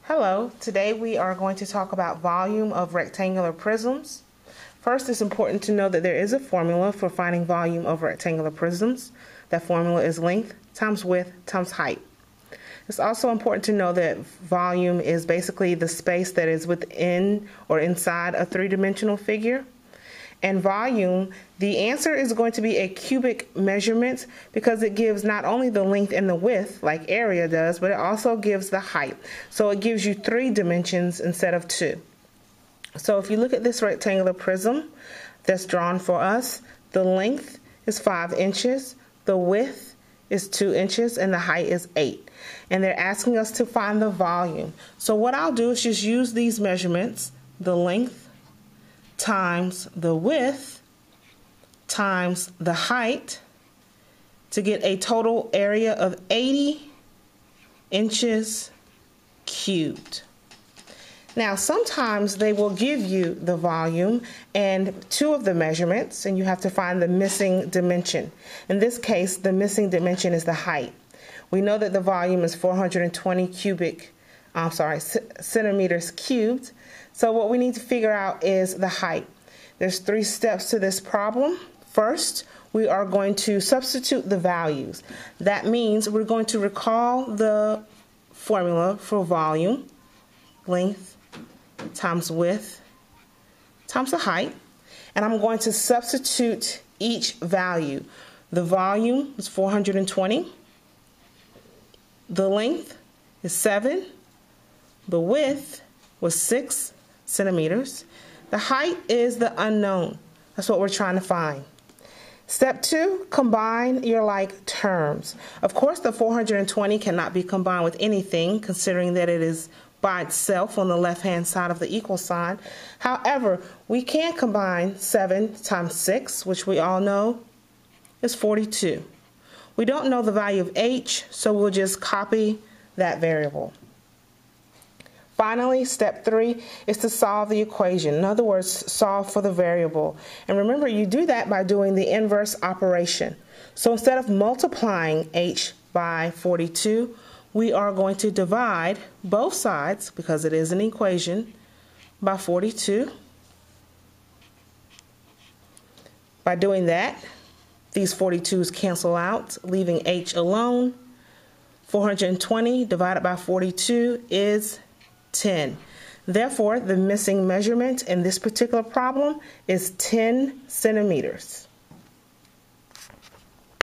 Hello, today we are going to talk about volume of rectangular prisms. First, it's important to know that there is a formula for finding volume of rectangular prisms. That formula is length times width times height. It's also important to know that volume is basically the space that is within or inside a three-dimensional figure. And volume, the answer is going to be a cubic measurement because it gives not only the length and the width like area does, but it also gives the height. So it gives you 3 dimensions instead of 2. So if you look at this rectangular prism that's drawn for us, the length is 5 inches, the width is 2 inches, and the height is 8. And they're asking us to find the volume. So what I'll do is just use these measurements, the length times the width times the height, to get a total area of 80 inches cubed. Now sometimes they will give you the volume and 2 of the measurements, and you have to find the missing dimension. In this case, the missing dimension is the height. We know that the volume is 420 centimeters cubed. So what we need to figure out is the height. There's 3 steps to this problem. First, we are going to substitute the values. That means we're going to recall the formula for volume, length times width times the height, and I'm going to substitute each value. The volume is 420, the length is 7, the width was 6 centimeters. The height is the unknown. That's what we're trying to find. Step 2, combine your like terms. Of course, the 420 cannot be combined with anything, considering that it is by itself on the left-hand side of the equal sign. However, we can combine 7 times 6, which we all know is 42. We don't know the value of h, so we'll just copy that variable. Finally, step 3 is to solve the equation. In other words, solve for the variable. And remember, you do that by doing the inverse operation. So instead of multiplying h by 42, we are going to divide both sides, because it is an equation, by 42. By doing that, these 42s cancel out, leaving h alone. 420 divided by 42 is 10. Therefore, the missing measurement in this particular problem is 10 centimeters.